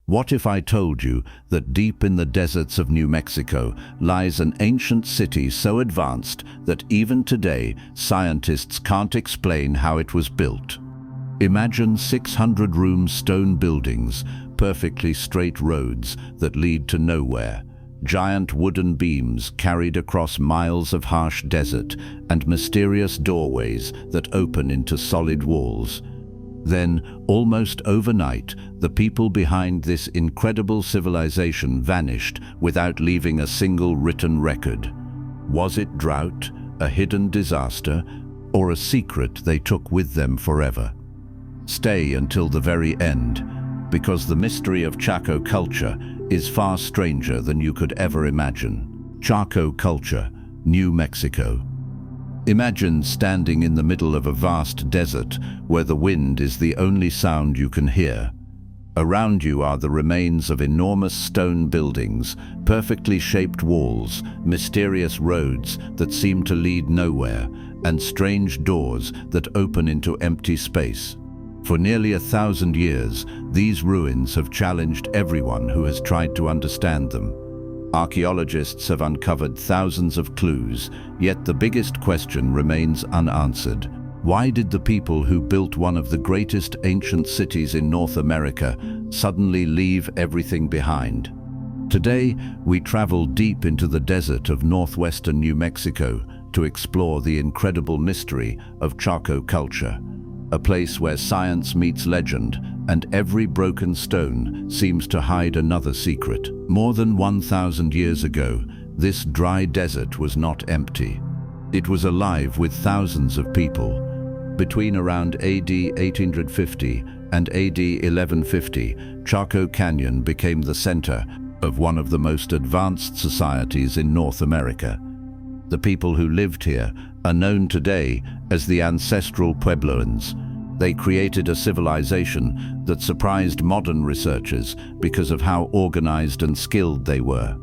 What if I told you that deep in the deserts of New Mexico lies an ancient city so advanced that even today scientists can't explain how it was built? Imagine 600-room stone buildings, perfectly straight roads that lead to nowhere, giant wooden beams carried across miles of harsh desert, and mysterious doorways that open into solid walls. Then, almost overnight, the people behind this incredible civilization vanished without leaving a single written record. Was it drought, a hidden disaster, or a secret they took with them forever? Stay until the very end, because the mystery of Chaco culture is far stranger than you could ever imagine. Chaco culture, New Mexico. Imagine standing in the middle of a vast desert where the wind is the only sound you can hear. Around you are the remains of enormous stone buildings, perfectly shaped walls, mysterious roads that seem to lead nowhere, and strange doors that open into empty space. For nearly 1,000 years, these ruins have challenged everyone who has tried to understand them. Archaeologists have uncovered thousands of clues, yet the biggest question remains unanswered. Why did the people who built one of the greatest ancient cities in North America suddenly leave everything behind? Today, we travel deep into the desert of northwestern New Mexico to explore the incredible mystery of Chaco culture, a place where science meets legend and every broken stone seems to hide another secret. More than 1,000 years ago, this dry desert was not empty. It was alive with thousands of people. Between around AD 1850 and AD 1150, Chaco Canyon became the center of one of the most advanced societies in North America. The people who lived here are known today as the Ancestral Puebloans. They created a civilization that surprised modern researchers because of how organized and skilled they were.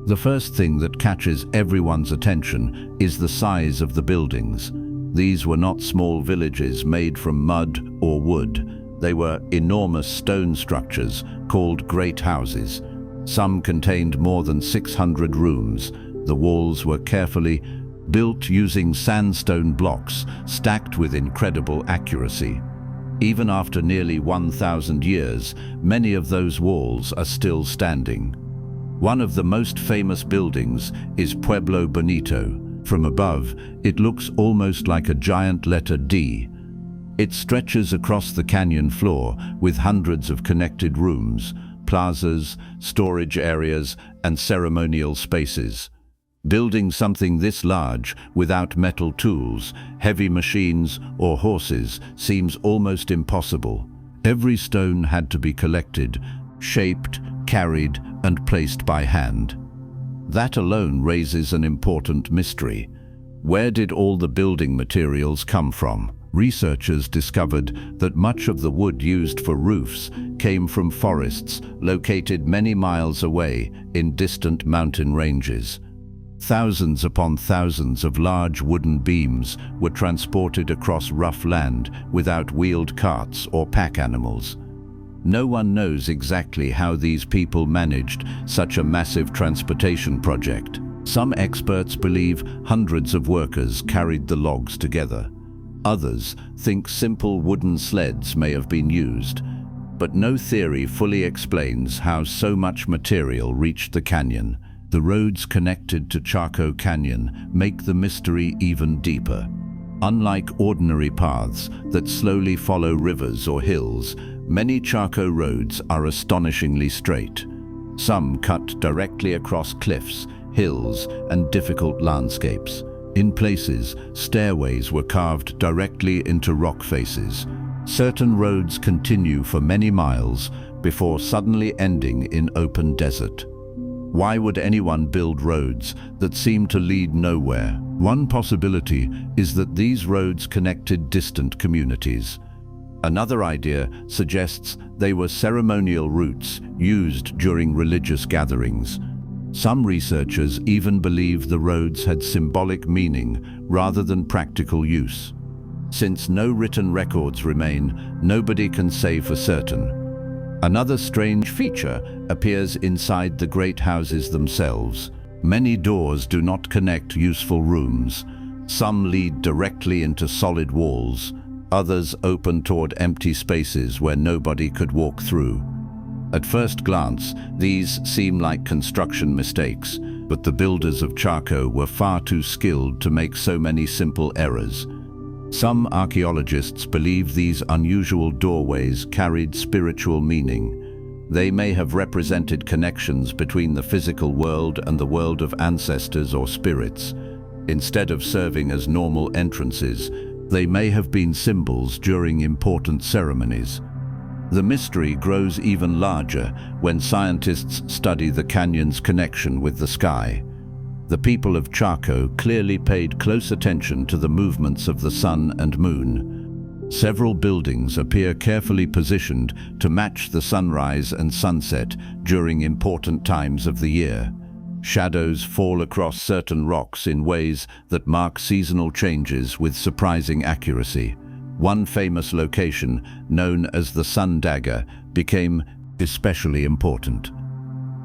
The first thing that catches everyone's attention is the size of the buildings. These were not small villages made from mud or wood. They were enormous stone structures called great houses. Some contained more than 600 rooms. The walls were carefully built using sandstone blocks stacked with incredible accuracy. Even after nearly 1,000 years, many of those walls are still standing. One of the most famous buildings is Pueblo Bonito. From above, it looks almost like a giant letter D. It stretches across the canyon floor with hundreds of connected rooms, plazas, storage areas, and ceremonial spaces. Building something this large without metal tools, heavy machines, or horses seems almost impossible. Every stone had to be collected, shaped, carried, and placed by hand. That alone raises an important mystery. Where did all the building materials come from? Researchers discovered that much of the wood used for roofs came from forests located many miles away in distant mountain ranges. Thousands upon thousands of large wooden beams were transported across rough land without wheeled carts or pack animals. No one knows exactly how these people managed such a massive transportation project. Some experts believe hundreds of workers carried the logs together. Others think simple wooden sleds may have been used, but no theory fully explains how so much material reached the canyon. The roads connected to Chaco Canyon make the mystery even deeper. Unlike ordinary paths that slowly follow rivers or hills, many Chaco roads are astonishingly straight. Some cut directly across cliffs, hills, and difficult landscapes. In places, stairways were carved directly into rock faces. Certain roads continue for many miles before suddenly ending in open desert. Why would anyone build roads that seem to lead nowhere? One possibility is that these roads connected distant communities. Another idea suggests they were ceremonial routes used during religious gatherings. Some researchers even believe the roads had symbolic meaning rather than practical use. Since no written records remain, nobody can say for certain. Another strange feature appears inside the great houses themselves. Many doors do not connect useful rooms. Some lead directly into solid walls. Others open toward empty spaces where nobody could walk through. At first glance, these seem like construction mistakes, but the builders of Chaco were far too skilled to make so many simple errors. Some archaeologists believe these unusual doorways carried spiritual meaning. They may have represented connections between the physical world and the world of ancestors or spirits. Instead of serving as normal entrances, they may have been symbols during important ceremonies. The mystery grows even larger when scientists study the canyon's connection with the sky. The people of Chaco clearly paid close attention to the movements of the sun and moon. Several buildings appear carefully positioned to match the sunrise and sunset during important times of the year. Shadows fall across certain rocks in ways that mark seasonal changes with surprising accuracy. One famous location, known as the Sun Dagger, became especially important.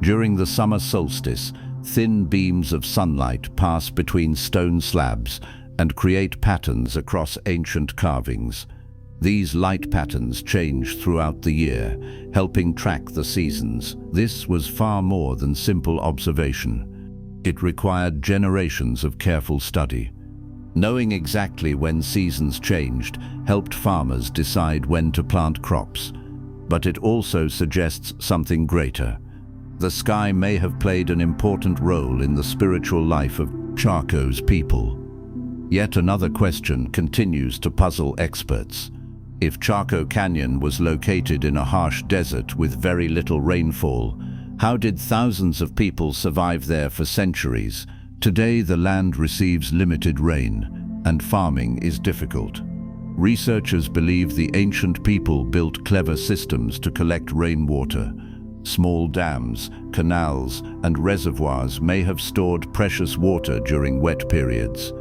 During the summer solstice, thin beams of sunlight pass between stone slabs and create patterns across ancient carvings. These light patterns change throughout the year, helping track the seasons. This was far more than simple observation. It required generations of careful study. Knowing exactly when seasons changed helped farmers decide when to plant crops. But it also suggests something greater. The sky may have played an important role in the spiritual life of Chaco's people. Yet another question continues to puzzle experts. If Chaco Canyon was located in a harsh desert with very little rainfall, how did thousands of people survive there for centuries? Today, the land receives limited rain, and farming is difficult. Researchers believe the ancient people built clever systems to collect rainwater. Small dams, canals, and reservoirs may have stored precious water during wet periods.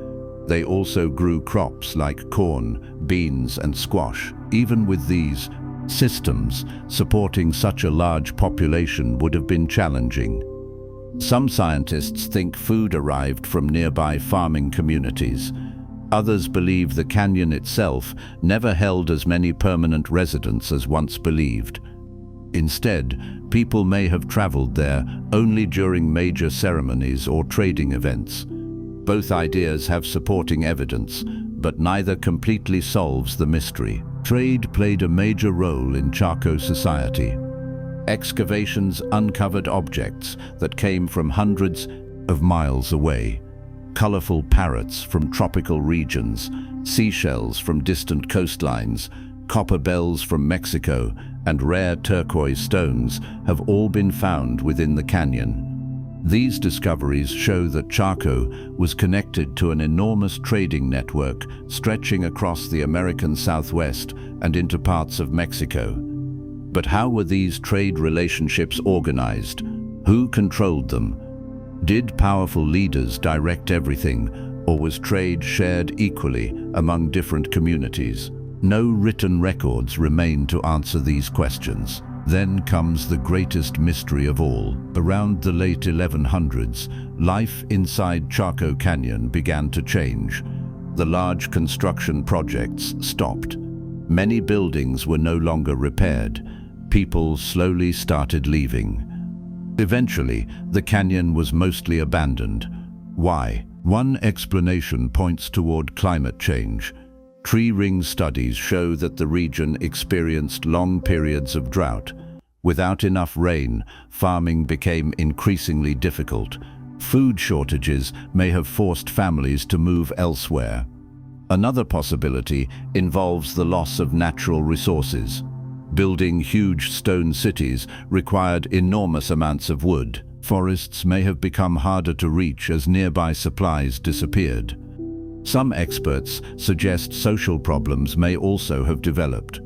They also grew crops like corn, beans, and squash. Even with these systems, supporting such a large population would have been challenging. Some scientists think food arrived from nearby farming communities. Others believe the canyon itself never held as many permanent residents as once believed. Instead, people may have traveled there only during major ceremonies or trading events. Both ideas have supporting evidence, but neither completely solves the mystery. Trade played a major role in Chaco society. Excavations uncovered objects that came from hundreds of miles away. Colorful parrots from tropical regions, seashells from distant coastlines, copper bells from Mexico, and rare turquoise stones have all been found within the canyon. These discoveries show that Chaco was connected to an enormous trading network stretching across the American Southwest and into parts of Mexico. But how were these trade relationships organized? Who controlled them? Did powerful leaders direct everything, or was trade shared equally among different communities? No written records remain to answer these questions. Then comes the greatest mystery of all. Around the late 1100s, life inside Chaco Canyon began to change. The large construction projects stopped. Many buildings were no longer repaired. People slowly started leaving. Eventually, the canyon was mostly abandoned. Why? One explanation points toward climate change. Tree ring studies show that the region experienced long periods of drought. Without enough rain, farming became increasingly difficult. Food shortages may have forced families to move elsewhere. Another possibility involves the loss of natural resources. Building huge stone cities required enormous amounts of wood. Forests may have become harder to reach as nearby supplies disappeared. Some experts suggest social problems may also have developed.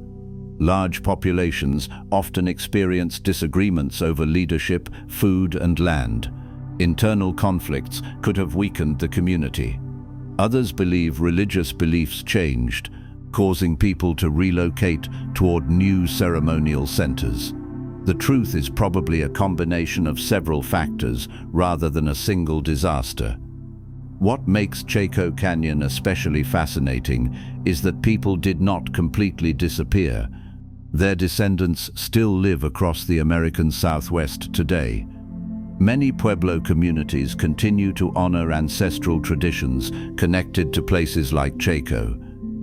Large populations often experience disagreements over leadership, food, and land. Internal conflicts could have weakened the community. Others believe religious beliefs changed, causing people to relocate toward new ceremonial centers. The truth is probably a combination of several factors rather than a single disaster. What makes Chaco Canyon especially fascinating is that people did not completely disappear. Their descendants still live across the American Southwest today. Many Pueblo communities continue to honor ancestral traditions connected to places like Chaco.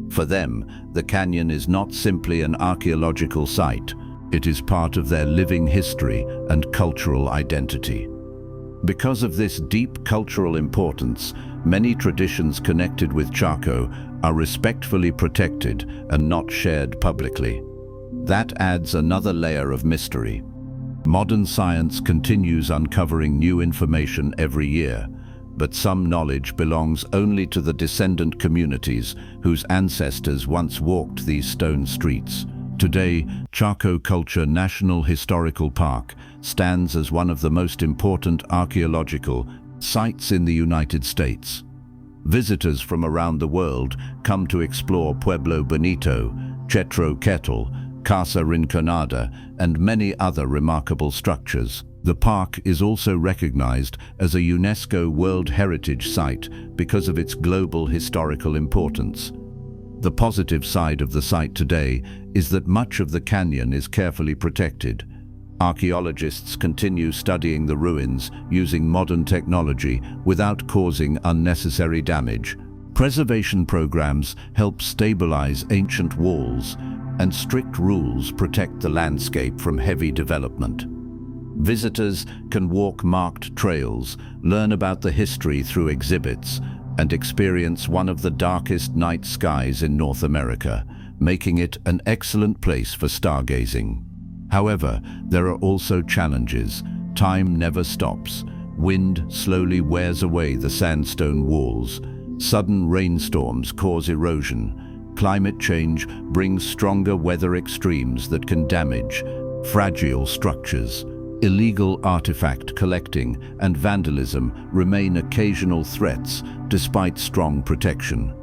For them, the canyon is not simply an archaeological site. It is part of their living history and cultural identity. Because of this deep cultural importance, many traditions connected with Chaco are respectfully protected and not shared publicly. That adds another layer of mystery. Modern science continues uncovering new information every year, but some knowledge belongs only to the descendant communities whose ancestors once walked these stone streets. Today, Chaco Culture National Historical Park stands as one of the most important archaeological sites in the United States. Visitors from around the world come to explore Pueblo Bonito, Chetro Kettle, Casa Rinconada, and many other remarkable structures. The park is also recognized as a UNESCO World Heritage Site because of its global historical importance. The positive side of the site today is that much of the canyon is carefully protected. Archaeologists continue studying the ruins using modern technology without causing unnecessary damage. Preservation programs help stabilize ancient walls, and strict rules protect the landscape from heavy development. Visitors can walk marked trails, learn about the history through exhibits, and experience one of the darkest night skies in North America, making it an excellent place for stargazing. However, there are also challenges. Time never stops. Wind slowly wears away the sandstone walls. Sudden rainstorms cause erosion. Climate change brings stronger weather extremes that can damage fragile structures. Illegal artifact collecting and vandalism remain occasional threats despite strong protection.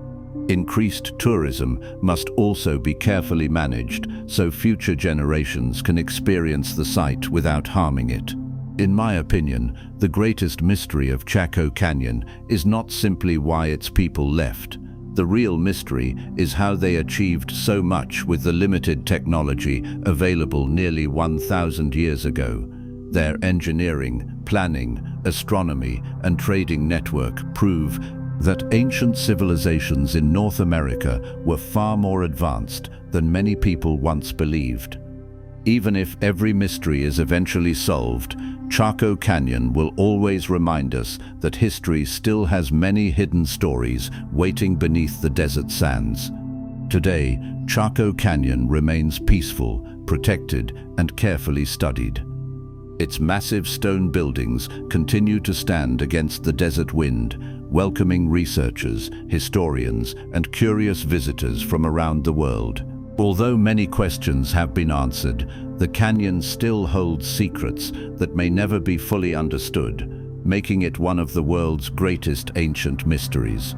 Increased tourism must also be carefully managed so future generations can experience the site without harming it. In my opinion, the greatest mystery of Chaco Canyon is not simply why its people left. The real mystery is how they achieved so much with the limited technology available nearly 1,000 years ago. Their engineering, planning, astronomy, and trading network prove that ancient civilizations in North America were far more advanced than many people once believed. Even if every mystery is eventually solved, Chaco Canyon will always remind us that history still has many hidden stories waiting beneath the desert sands. Today, Chaco Canyon remains peaceful, protected, and carefully studied. Its massive stone buildings continue to stand against the desert wind, welcoming researchers, historians, and curious visitors from around the world. Although many questions have been answered, the canyon still holds secrets that may never be fully understood, making it one of the world's greatest ancient mysteries.